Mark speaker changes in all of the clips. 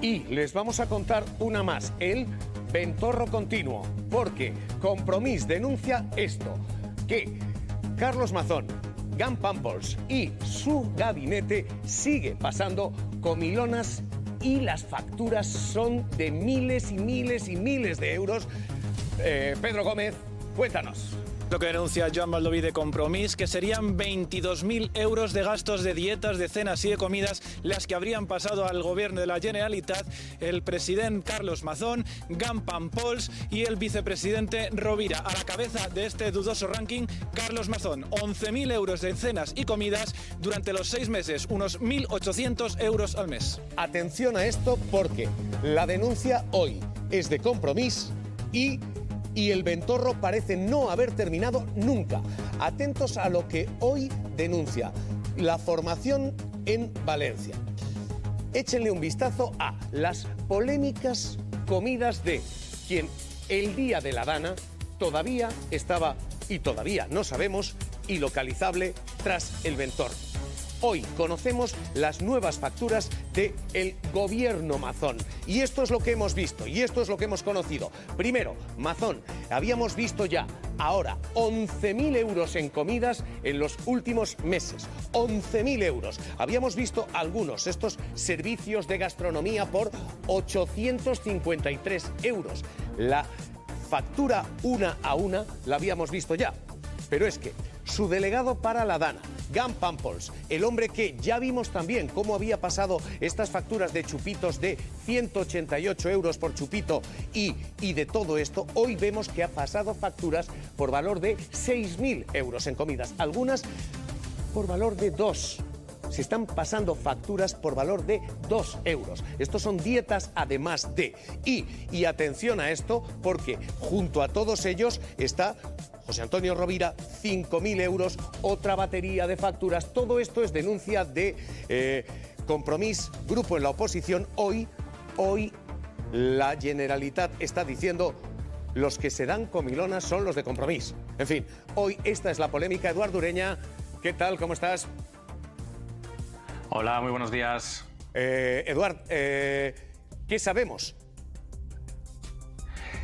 Speaker 1: Y les vamos a contar una más, el ventorro continuo, porque Compromís denuncia esto, que Carlos Mazón, GAM Pampers y su gabinete sigue pasando comilonas y las facturas son de miles y miles y miles de euros. Pedro Gómez, cuéntanos.
Speaker 2: Lo que denuncia Joan Baldoví de Compromís, que serían 22.000 euros de gastos de dietas, de cenas y de comidas las que habrían pasado al gobierno de la Generalitat el presidente Carlos Mazón, GAM Pampers y el vicepresidente Rovira. A la cabeza de este dudoso ranking, Carlos Mazón, 11.000 euros de cenas y comidas durante los 6 meses, unos 1.800 euros al mes.
Speaker 1: Atención a esto porque la denuncia hoy es de Compromís y el ventorro parece no haber terminado nunca. Atentos a lo que hoy denuncia la formación en Valencia. Échenle un vistazo a las polémicas comidas de quien el día de la Dana todavía estaba, y todavía no sabemos, ilocalizable tras el ventorro. Hoy conocemos las nuevas facturas del gobierno Mazón. Y esto es lo que hemos visto, y esto es lo que hemos conocido. Primero, Mazón, habíamos visto ya, ahora, 11.000 euros en comidas en los últimos meses. 11.000 euros. Habíamos visto algunos, estos servicios de gastronomía por 853 euros. La factura una a una la habíamos visto ya. Pero es que su delegado para la Dana, GAM Pampers, el hombre que ya vimos también cómo había pasado estas facturas de chupitos de 188 euros por chupito y de todo esto, hoy vemos que ha pasado facturas por valor de 6.000 euros en comidas, algunas por valor de 2. Se están pasando facturas por valor de 2 euros. Estos son dietas además de. Y atención a esto, porque junto a todos ellos está José Antonio Rovira, 5.000 euros, otra batería de facturas. Todo esto es denuncia de Compromís, grupo en la oposición. Hoy la Generalitat está diciendo los que se dan comilonas son los de Compromís. En fin, hoy esta es la polémica. Eduardo Ureña, ¿qué tal? ¿Cómo estás?
Speaker 3: Hola, muy buenos días.
Speaker 1: Eduard, ¿qué sabemos?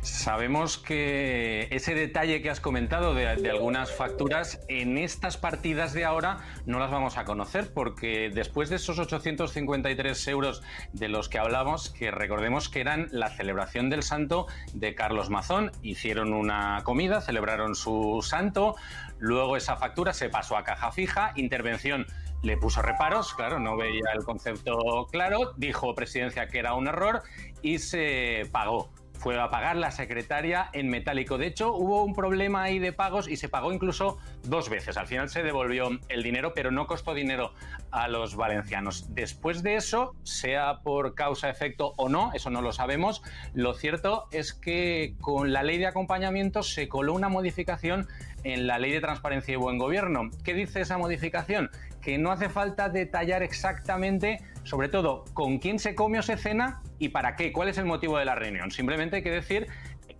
Speaker 3: Sabemos que ese detalle que has comentado de algunas facturas, en estas partidas de ahora no las vamos a conocer, porque después de esos 853 euros de los que hablamos, que recordemos que eran la celebración del santo de Carlos Mazón, hicieron una comida, celebraron su santo, luego esa factura se pasó a caja fija, Intervención le puso reparos, claro, no veía el concepto claro, dijo Presidencia que era un error y se pagó. Fue a pagar la secretaria en metálico. De hecho, hubo un problema ahí de pagos y se pagó incluso 2 veces. Al final se devolvió el dinero, pero no costó dinero a los valencianos. Después de eso, sea por causa-efecto o no, eso no lo sabemos, lo cierto es que con la ley de acompañamiento se coló una modificación en la ley de transparencia y buen gobierno. ¿Qué dice esa modificación? Que no hace falta detallar exactamente, sobre todo, con quién se come o se cena y para qué, cuál es el motivo de la reunión. Simplemente hay que decir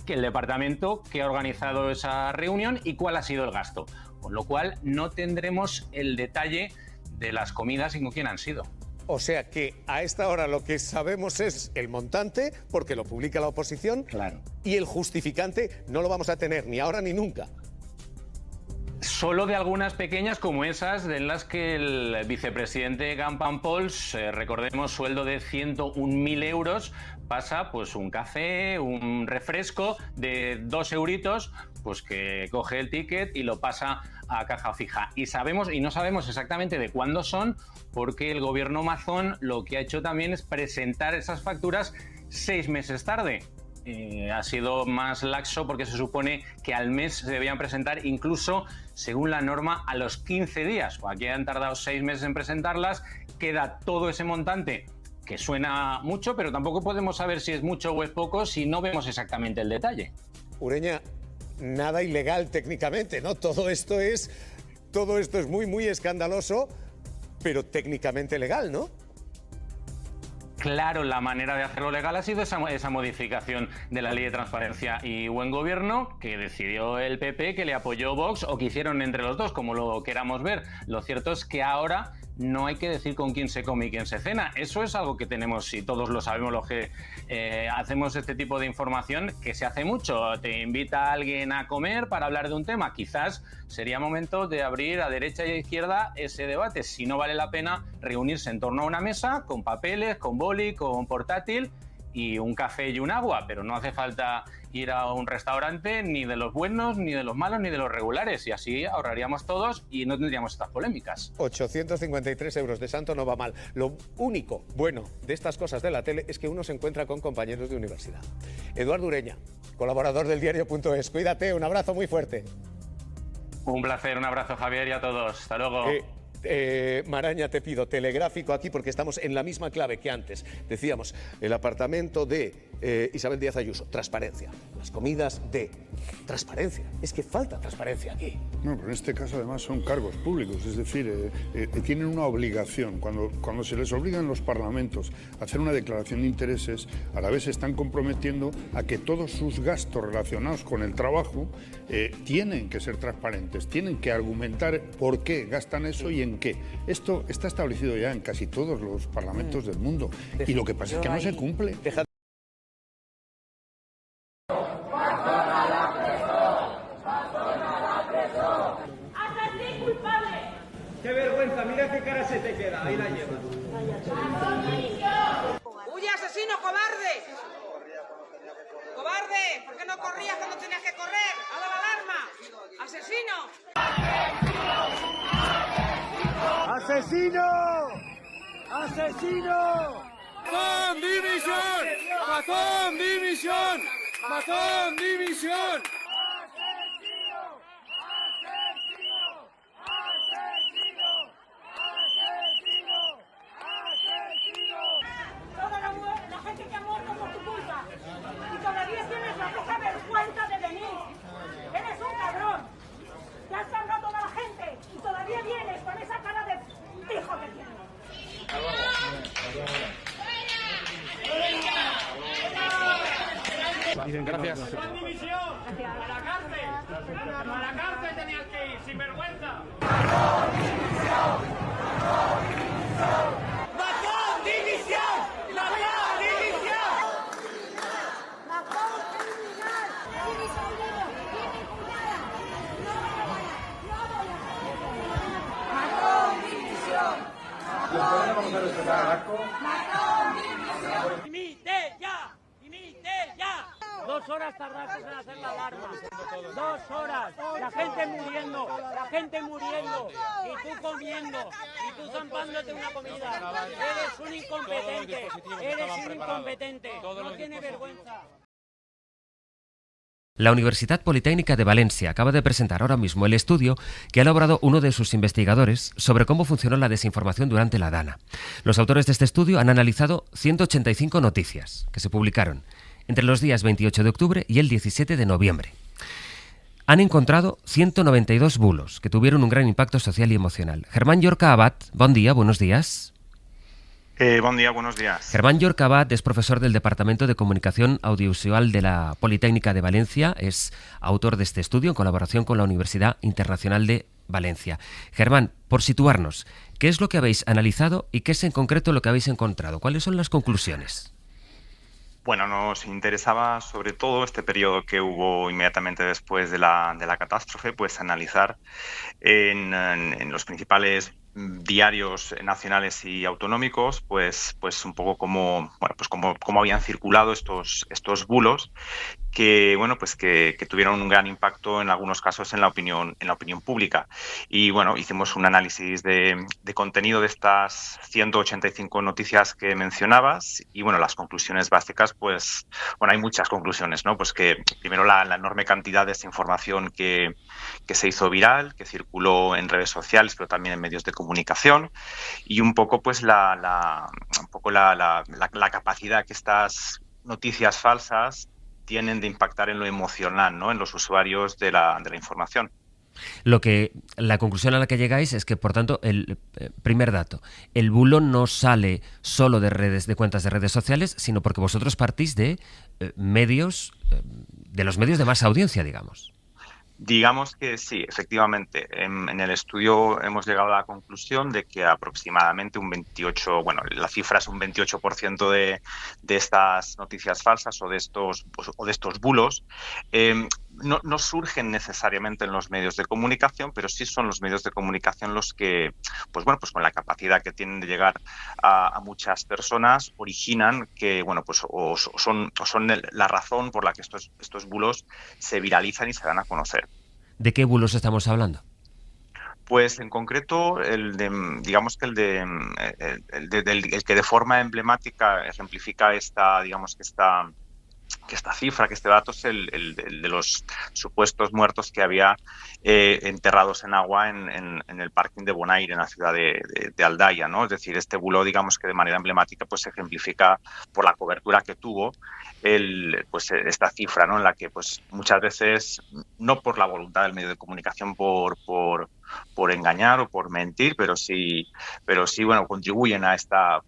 Speaker 3: que el departamento que ha organizado esa reunión y cuál ha sido el gasto. Con lo cual no tendremos el detalle de las comidas y con quién han sido.
Speaker 1: O sea que a esta hora lo que sabemos es el montante, porque lo publica la oposición,
Speaker 3: claro,
Speaker 1: y el justificante no lo vamos a tener ni ahora ni nunca.
Speaker 3: Solo de algunas pequeñas como esas en las que el vicepresidente GAM Pampers, recordemos, sueldo de 101.000 euros, pasa pues un café, un refresco de 2 euritos, pues que coge el ticket y lo pasa a caja fija. Y sabemos, y no sabemos exactamente de cuándo son, porque el gobierno Mazón lo que ha hecho también es presentar esas facturas 6 meses tarde. Ha sido más laxo porque se supone que al mes se debían presentar, incluso según la norma, a los 15 días. Aquí han tardado 6 meses en presentarlas, queda todo ese montante que suena mucho, pero tampoco podemos saber si es mucho o es poco si no vemos exactamente el detalle.
Speaker 1: Ureña, nada ilegal técnicamente, ¿no? Todo esto es muy, muy escandaloso, pero técnicamente legal, ¿no?
Speaker 3: Claro, la manera de hacerlo legal ha sido esa modificación de la Ley de Transparencia y Buen Gobierno que decidió el PP, que le apoyó Vox o que hicieron entre los dos, como lo queramos ver. Lo cierto es que ahora no hay que decir con quién se come y quién se cena. Eso es algo que tenemos, y todos lo sabemos los que hacemos este tipo de información, que se hace mucho. Te invita a alguien a comer para hablar de un tema. Quizás sería momento de abrir a derecha y a izquierda ese debate. Si no vale la pena reunirse en torno a una mesa con papeles, con boli, con portátil y un café y un agua, pero no hace falta ir a un restaurante ni de los buenos, ni de los malos, ni de los regulares, y así ahorraríamos todos y no tendríamos estas polémicas.
Speaker 1: 853 euros de santo no va mal. Lo único bueno de estas cosas de la tele es que uno se encuentra con compañeros de universidad. Eduardo Ureña, colaborador del diario.es. Cuídate, un abrazo muy fuerte.
Speaker 3: Un placer, un abrazo, Javier, y a todos. Hasta luego.
Speaker 1: Maraña, te pido telegráfico aquí porque estamos en la misma clave que antes. Decíamos, el apartamento de Isabel Díaz Ayuso, transparencia. Las comidas de transparencia. Es que falta transparencia aquí.
Speaker 4: No, pero en este caso además son cargos públicos, es decir, tienen una obligación. Cuando se les obliga en los parlamentos a hacer una declaración de intereses, a la vez se están comprometiendo a que todos sus gastos relacionados con el trabajo tienen que ser transparentes, tienen que argumentar por qué gastan eso y en qué. Esto está establecido ya en casi todos los parlamentos del mundo y lo que pasa es que no se cumple.
Speaker 5: ¡Qué vergüenza! Mira qué cara se te queda. Ahí la llevas.
Speaker 6: ¡Huye, asesino, cobarde! ¡Cobarde! ¿Por qué no corrías cuando tenías que correr? ¡A la alarma! ¡Asesino!
Speaker 5: ¡Asesino! ¡Asesino! ¡Mazón, dimisión! ¡Mazón, dimisión! ¡Mazón, dimisión!
Speaker 7: Toda la gente que ha muerto por tu culpa. Y todavía tienes la poca vergüenza de venir. Eres un cabrón. Te has cargado a toda la gente y todavía vienes con esa cara de hijo que tienes.
Speaker 3: Gracias.
Speaker 5: ¡A la cárcel! ¡A la cárcel tenías que ir, sin vergüenza! ¡Dimite ya! ¡Dimite ya! 2 horas tardaste en hacer la alarma. 2 horas. La gente muriendo. La gente muriendo. Y tú comiendo. Y tú zampándote una comida. Eres un incompetente. Eres un incompetente. No tienes vergüenza.
Speaker 8: La Universidad Politécnica de Valencia acaba de presentar ahora mismo el estudio que ha elaborado uno de sus investigadores sobre cómo funcionó la desinformación durante la Dana. Los autores de este estudio han analizado 185 noticias que se publicaron entre los días 28 de octubre y el 17 de noviembre. Han encontrado 192 bulos que tuvieron un gran impacto social y emocional. Germán Llorca Abad, buen día, buenos días.
Speaker 9: Buen día, buenos días.
Speaker 8: Germán Llorca Abad es profesor del Departamento de Comunicación Audiovisual de la Politécnica de Valencia. Es autor de este estudio en colaboración con la Universidad Internacional de Valencia. Germán, por situarnos, ¿qué es lo que habéis analizado y qué es en concreto lo que habéis encontrado? ¿Cuáles son las conclusiones?
Speaker 9: Bueno, nos interesaba sobre todo este periodo que hubo inmediatamente después de la catástrofe, pues analizar en los principales diarios nacionales y autonómicos, pues un poco cómo habían circulado estos bulos que tuvieron un gran impacto en algunos casos en la opinión pública. Y bueno, hicimos un análisis de contenido de estas 185 noticias que mencionabas y bueno, las conclusiones básicas, pues bueno, hay muchas conclusiones, ¿no? Pues que primero la enorme cantidad de esta información que se hizo viral, que circuló en redes sociales, pero también en medios de comunicación, y un poco pues la capacidad que estas noticias falsas tienen de impactar en lo emocional, ¿no? En los usuarios de la información.
Speaker 8: La conclusión a la que llegáis es que, por tanto, el primer dato, el bulo no sale solo de cuentas de redes sociales, sino porque vosotros partís de medios, de los medios de más audiencia, digamos.
Speaker 9: Digamos que sí, efectivamente. En el estudio hemos llegado a la conclusión de que aproximadamente un 28, bueno, la cifra es un 28% de estas noticias falsas o de estos bulos, no surgen necesariamente en los medios de comunicación, pero sí son los medios de comunicación los que, pues con la capacidad que tienen de llegar a muchas personas, originan que, pues o son la razón por la que estos bulos se viralizan y se dan a conocer.
Speaker 8: ¿De qué bulos estamos hablando?
Speaker 9: Pues en concreto el que de forma emblemática ejemplifica esta cifra, que este dato es el de los supuestos muertos que había enterrados en agua en el parking de Bonaire, en la ciudad de Aldaya, ¿no? Es decir, este bulo, digamos que de manera emblemática, pues se ejemplifica por la cobertura que tuvo esta cifra, ¿no? En la que pues muchas veces, no por la voluntad del medio de comunicación por engañar o por mentir, pero sí contribuyen a esta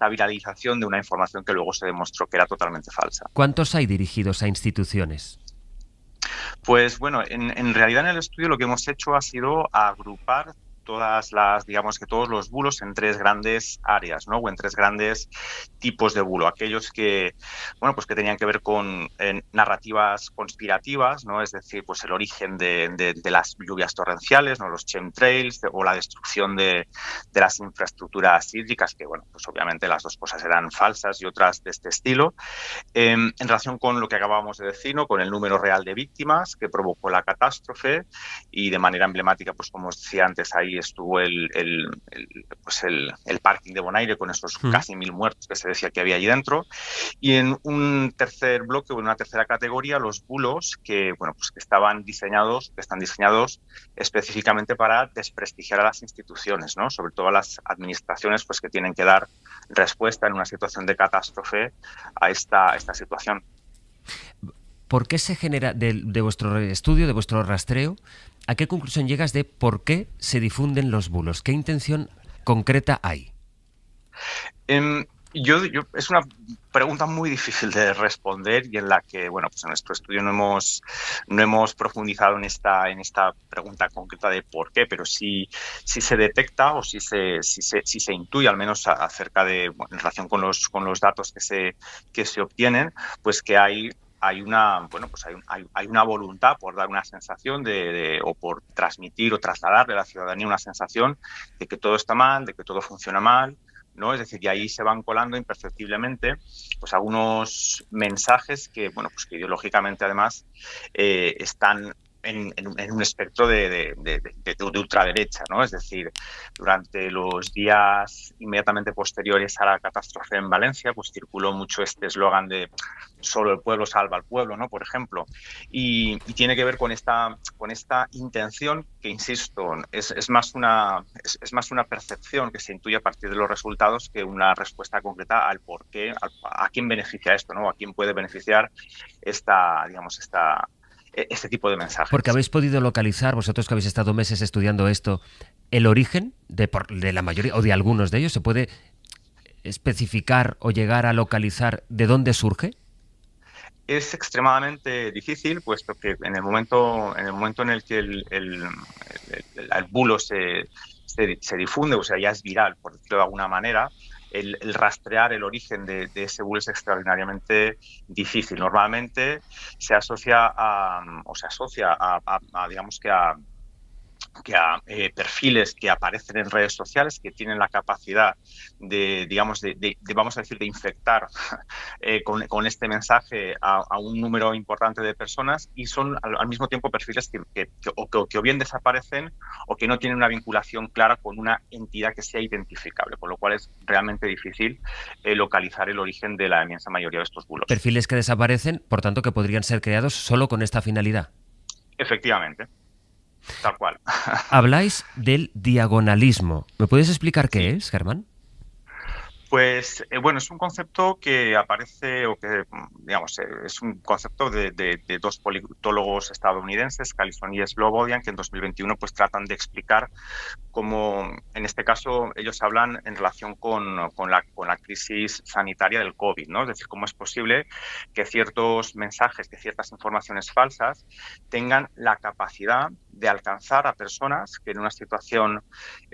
Speaker 9: viralización de una información que luego se demostró que era totalmente falsa.
Speaker 8: ¿Cuántos hay dirigidos a instituciones?
Speaker 9: Pues en realidad en el estudio lo que hemos hecho ha sido agrupar todos los bulos en tres grandes áreas, ¿no? O en tres grandes tipos de bulo. Aquellos que, que tenían que ver con narrativas conspirativas, ¿no? Es decir, pues el origen de las lluvias torrenciales, ¿no? Los chemtrails o la destrucción de las infraestructuras hídricas, que, pues obviamente las dos cosas eran falsas y otras de este estilo. En relación con lo que acabábamos de decir, ¿no? Con el número real de víctimas que provocó la catástrofe, y de manera emblemática, pues como os decía antes, ahí estuvo el parking de Bonaire con esos casi 1.000 muertos que se decía que había allí dentro. Y en un tercer bloque, o en una tercera categoría, los bulos que están diseñados específicamente para desprestigiar a las instituciones, ¿no? Sobre todo a las administraciones, pues que tienen que dar respuesta en una situación de catástrofe a esta situación.
Speaker 8: ¿Por qué se genera, de vuestro estudio, de vuestro rastreo, a qué conclusión llegas de por qué se difunden los bulos? ¿Qué intención concreta hay?
Speaker 9: Es una pregunta muy difícil de responder, y en la que, en nuestro estudio no hemos profundizado en esta pregunta concreta de por qué, pero sí se detecta, o sí se intuye, al menos acerca de, en relación con los datos que se obtienen, pues que hay una voluntad por dar una sensación o por transmitir o trasladarle a la ciudadanía una sensación de que todo está mal, de que todo funciona mal, ¿no? Es decir, y ahí se van colando imperceptiblemente pues algunos mensajes que ideológicamente además están en un espectro de ultraderecha, ¿no? Es decir, durante los días inmediatamente posteriores a la catástrofe en Valencia, pues circuló mucho este eslogan de solo el pueblo salva al pueblo, ¿no? Por ejemplo, y tiene que ver con esta intención que, insisto, es más una percepción que se intuye a partir de los resultados que una respuesta concreta al por qué, a quién beneficia esto, ¿no? A quién puede beneficiar este tipo de mensajes.
Speaker 8: Porque habéis podido localizar, vosotros que habéis estado meses estudiando esto, el origen de la mayoría o de algunos de ellos. ¿Se puede especificar o llegar a localizar de dónde surge?
Speaker 9: Es extremadamente difícil, puesto que en el momento en el que el bulo se difunde, o sea, ya es viral, por decirlo de alguna manera, el rastrear el origen de ese bulo es extraordinariamente difícil. Normalmente se asocia a perfiles que aparecen en redes sociales, que tienen la capacidad de infectar con este mensaje a un número importante de personas, y son al mismo tiempo perfiles que o bien desaparecen o que no tienen una vinculación clara con una entidad que sea identificable, con lo cual es realmente difícil localizar el origen de la inmensa mayoría de estos bulos.
Speaker 8: Perfiles que desaparecen, por tanto, que podrían ser creados solo con esta finalidad.
Speaker 9: Efectivamente. Tal cual.
Speaker 8: Habláis del diagonalismo. ¿Me puedes explicar qué es, Germán?
Speaker 9: Pues bueno, es un concepto que aparece, o que, digamos, es un concepto de dos politólogos estadounidenses, Callison y Slobodian, que en 2021 pues tratan de explicar cómo, en este caso, ellos hablan en relación con la crisis sanitaria del COVID, ¿no? Es decir, cómo es posible que ciertos mensajes, que ciertas informaciones falsas tengan la capacidad de alcanzar a personas que en una situación,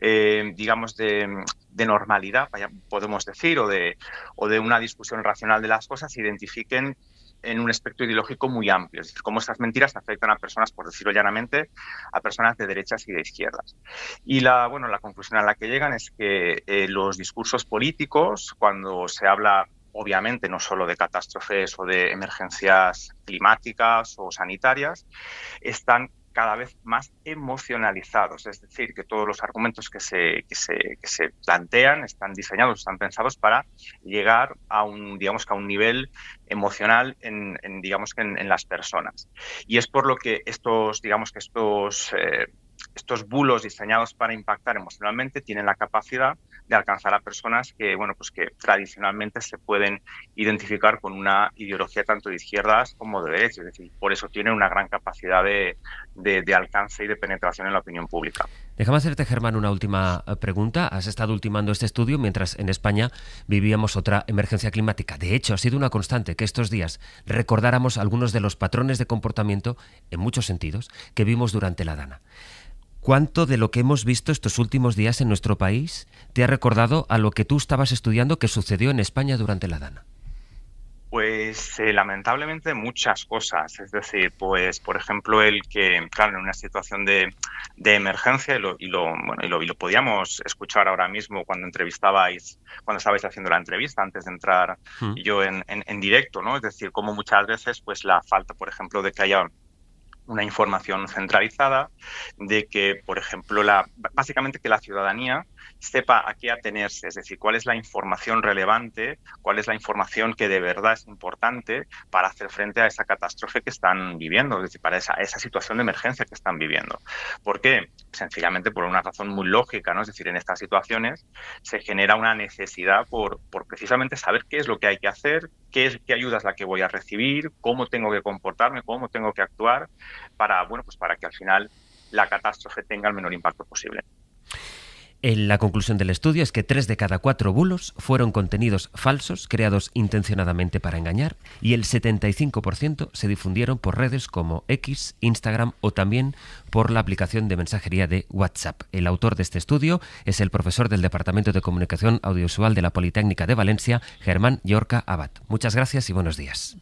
Speaker 9: digamos, de normalidad, podemos decir, o de una discusión racional de las cosas, se identifiquen en un espectro ideológico muy amplio. Es decir, cómo estas mentiras afectan a personas, por decirlo llanamente, a personas de derechas y de izquierdas. Y la conclusión a la que llegan es que los discursos políticos, cuando se habla, obviamente, no solo de catástrofes o de emergencias climáticas o sanitarias, están cada vez más emocionalizados, es decir, que todos los argumentos que se plantean están diseñados, están pensados para llegar a un nivel emocional en las personas. Y es por lo que estos bulos diseñados para impactar emocionalmente tienen la capacidad de alcanzar a personas que tradicionalmente se pueden identificar con una ideología tanto de izquierdas como de derechas. Es decir, por eso tienen una gran capacidad de alcance y de penetración en la opinión pública.
Speaker 8: Déjame hacerte, Germán, una última pregunta. Has estado ultimando este estudio mientras en España vivíamos otra emergencia climática. De hecho, ha sido una constante que estos días recordáramos algunos de los patrones de comportamiento, en muchos sentidos, que vimos durante la Dana. ¿Cuánto de lo que hemos visto estos últimos días en nuestro país te ha recordado a lo que tú estabas estudiando que sucedió en España durante la Dana?
Speaker 9: Pues lamentablemente muchas cosas. Es decir, pues por ejemplo el que, claro, en una situación de emergencia, y lo podíamos escuchar ahora mismo cuando estabais haciendo la entrevista antes de entrar yo en directo, ¿no? Es decir, como muchas veces pues la falta, por ejemplo, de que haya una información centralizada, de que, por ejemplo, básicamente que la ciudadanía sepa a qué atenerse, es decir, cuál es la información relevante, cuál es la información que de verdad es importante para hacer frente a esa catástrofe que están viviendo, es decir, para esa situación de emergencia que están viviendo. ¿Por qué? Sencillamente por una razón muy lógica, ¿no? Es decir, en estas situaciones se genera una necesidad por precisamente saber qué es lo que hay que hacer, qué ayuda es la que voy a recibir, cómo tengo que comportarme, cómo tengo que actuar para que al final la catástrofe tenga el menor impacto posible.
Speaker 8: La conclusión del estudio es que 3 de cada 4 bulos fueron contenidos falsos creados intencionadamente para engañar, y el 75% se difundieron por redes como X, Instagram o también por la aplicación de mensajería de WhatsApp. El autor de este estudio es el profesor del Departamento de Comunicación Audiovisual de la Politécnica de Valencia, Germán Llorca Abad. Muchas gracias y buenos días.